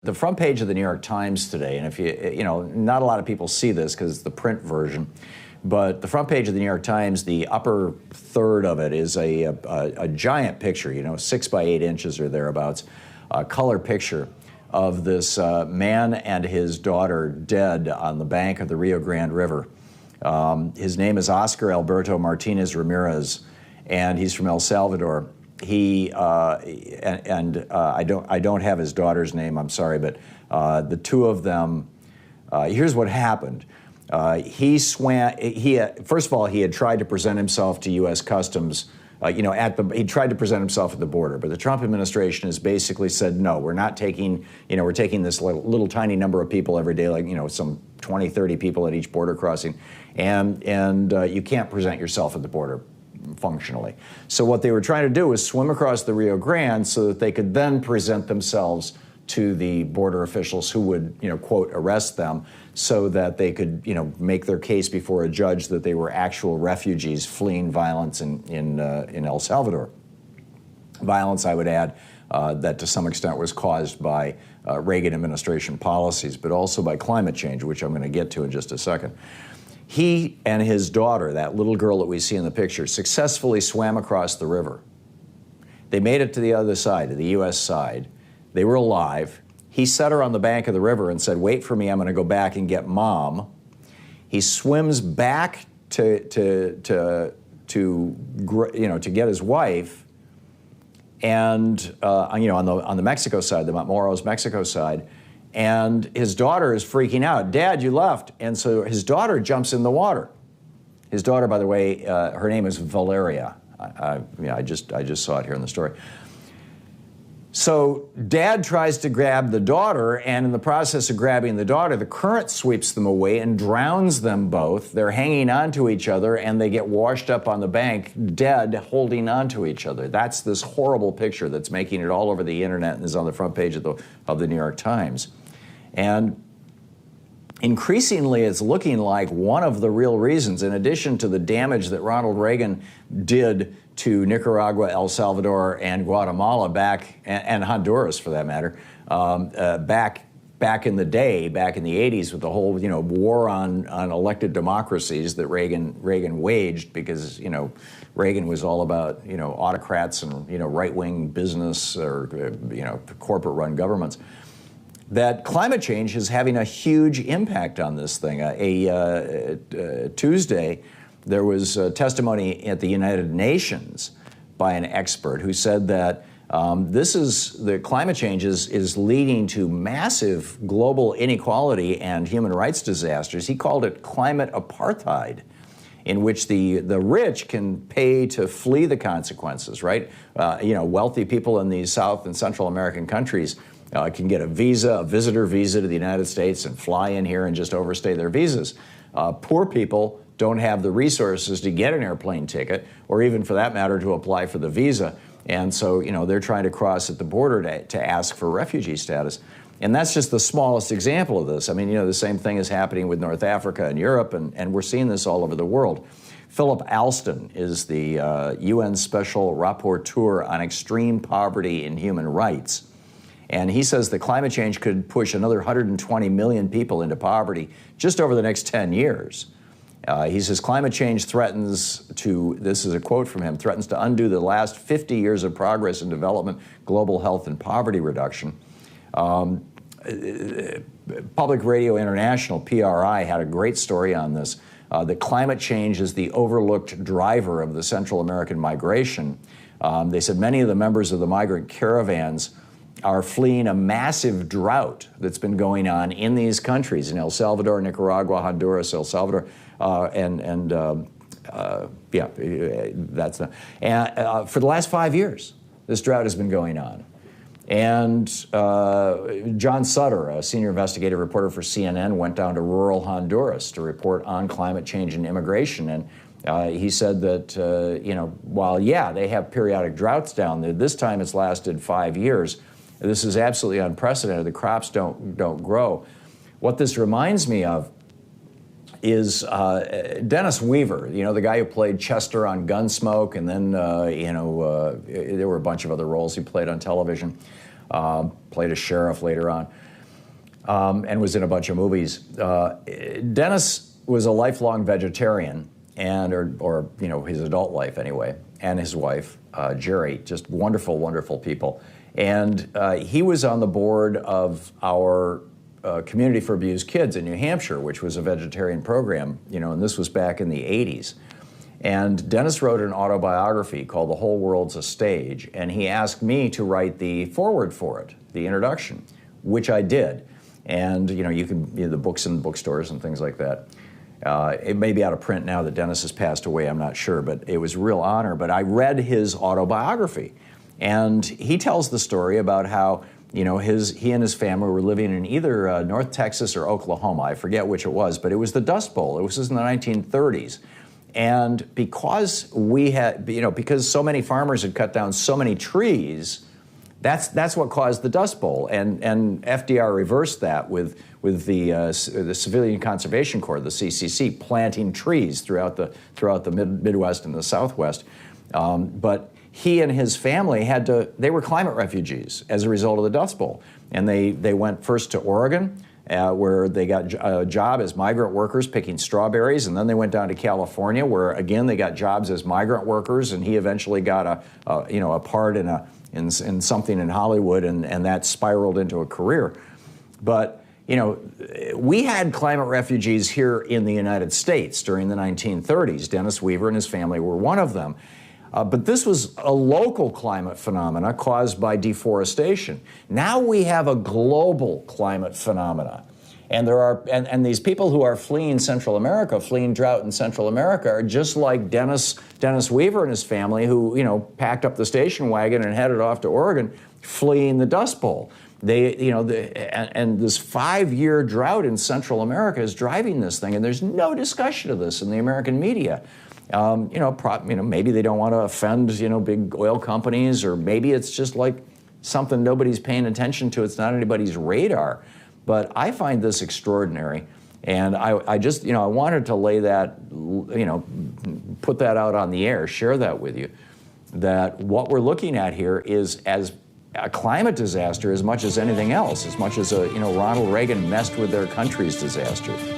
The front page of the New York Times today, and if not a lot of people see this because it's the print version, but the front page of the New York Times, the upper third of it is a giant picture, 6 by 8 inches or thereabouts, a color picture of this man and his daughter dead on the bank of the Rio Grande River. His name is Oscar Alberto Martinez Ramirez, and he's from El Salvador. I don't have his daughter's name, I'm sorry, but the two of them, here's what happened. First of all, he had tried to present himself to U.S. Customs, he tried to present himself at the border, but the Trump administration has basically said, no, we're not taking, we're taking this little tiny number of people every day, like, some 20, 30 people at each border crossing, and you can't present yourself at the border functionally. So what they were trying to do was swim across the Rio Grande so that they could then present themselves to the border officials who would, quote, arrest them so that they could, make their case before a judge that they were actual refugees fleeing violence in El Salvador. Violence, I would add, that to some extent was caused by Reagan administration policies, but also by climate change, which I'm going to get to in just a second. He and his daughter, that little girl that we see in the picture, successfully swam across the river. They made it to the other side, to the U.S. side. They were alive. He set her on the bank of the river and said, wait for me, I'm going to go back and get Mom. He swims back to get his wife, and on the Mexico side, the Matamoros Mexico side, and his daughter is freaking out. Dad, you left. And so his daughter jumps in the water. His daughter, by the way, her name is Valeria. I just saw it here in the story. So Dad tries to grab the daughter, and in the process of grabbing the daughter, the current sweeps them away and drowns them both. They're hanging on to each other, and they get washed up on the bank, dead, holding on to each other. That's this horrible picture that's making it all over the internet and is on the front page of the New York Times. And increasingly, it's looking like one of the real reasons, in addition to the damage that Ronald Reagan did to Nicaragua, El Salvador, and Guatemala and Honduras for that matter, back in the day, back in the 80s, with the whole war on elected democracies that Reagan waged, because Reagan was all about autocrats and right-wing business or corporate-run governments. That climate change is having a huge impact on this thing. Tuesday, there was testimony at the United Nations by an expert who said that the climate change is leading to massive global inequality and human rights disasters. He called it climate apartheid, in which the rich can pay to flee the consequences, right? Wealthy people in these South and Central American countries can get a visitor visa to the United States and fly in here and just overstay their visas. Poor people don't have the resources to get an airplane ticket, or even for that matter to apply for the visa. And so, they're trying to cross at the border to ask for refugee status. And that's just the smallest example of this. I mean, the same thing is happening with North Africa and Europe, and we're seeing this all over the world. Philip Alston is the UN Special Rapporteur on Extreme Poverty and Human Rights. And he says that climate change could push another 120 million people into poverty just over the next 10 years. He says climate change threatens to, this is a quote from him, threatens to undo the last 50 years of progress in development, global health, and poverty reduction. Public Radio International, PRI, had a great story on this, that climate change is the overlooked driver of the Central American migration. They said many of the members of the migrant caravans are fleeing a massive drought that's been going on in these countries, in El Salvador, Nicaragua, Honduras, El Salvador, for the last 5 years, this drought has been going on. And John Sutter, a senior investigative reporter for CNN, went down to rural Honduras to report on climate change and immigration. And he said that, while, they have periodic droughts down there, this time it's lasted 5 years. This is absolutely unprecedented. The crops don't grow. What this reminds me of is Dennis Weaver, the guy who played Chester on Gunsmoke, and then, there were a bunch of other roles he played on television, played a sheriff later on. and was in a bunch of movies. Dennis was a lifelong vegetarian, and or his adult life anyway, and his wife Jerry, just wonderful, wonderful people. And he was on the board of our Community for Abused Kids in New Hampshire, which was a vegetarian program, and this was back in the 80s. And Dennis wrote an autobiography called The Whole World's a Stage, and he asked me to write the foreword for it, the introduction, which I did. And you can the books in bookstores and things like that. It may be out of print now that Dennis has passed away, I'm not sure, but it was a real honor. But I read his autobiography, and he tells the story about how he and his family were living in either North Texas or Oklahoma, I forget which it was, but it was the Dust Bowl. It was in the 1930s. And because because so many farmers had cut down so many trees, that's what caused the Dust Bowl. And FDR reversed that with the Civilian Conservation Corps, the CCC, planting trees throughout the Midwest and the Southwest. But he and his family they were climate refugees as a result of the Dust Bowl. And they went first to Oregon, where they got a job as migrant workers picking strawberries, and then they went down to California, where again they got jobs as migrant workers, and he eventually got a part in something in Hollywood, and that spiraled into a career. But we had climate refugees here in the United States during the 1930s. Dennis Weaver and his family were one of them. But this was a local climate phenomena caused by deforestation. Now we have a global climate phenomena. And and these people who are fleeing Central America, fleeing drought in Central America, are just like Dennis Weaver and his family, who packed up the station wagon and headed off to Oregon, fleeing the Dust Bowl. And this 5-year drought in Central America is driving this thing, and there's no discussion of this in the American media. Maybe they don't want to offend big oil companies, or maybe it's just like something nobody's paying attention to. It's not anybody's radar. But I find this extraordinary, and I just I wanted to lay that, put that out on the air, share that with you, that what we're looking at here is as a climate disaster as much as anything else, as much as Ronald Reagan messed with their country's disaster.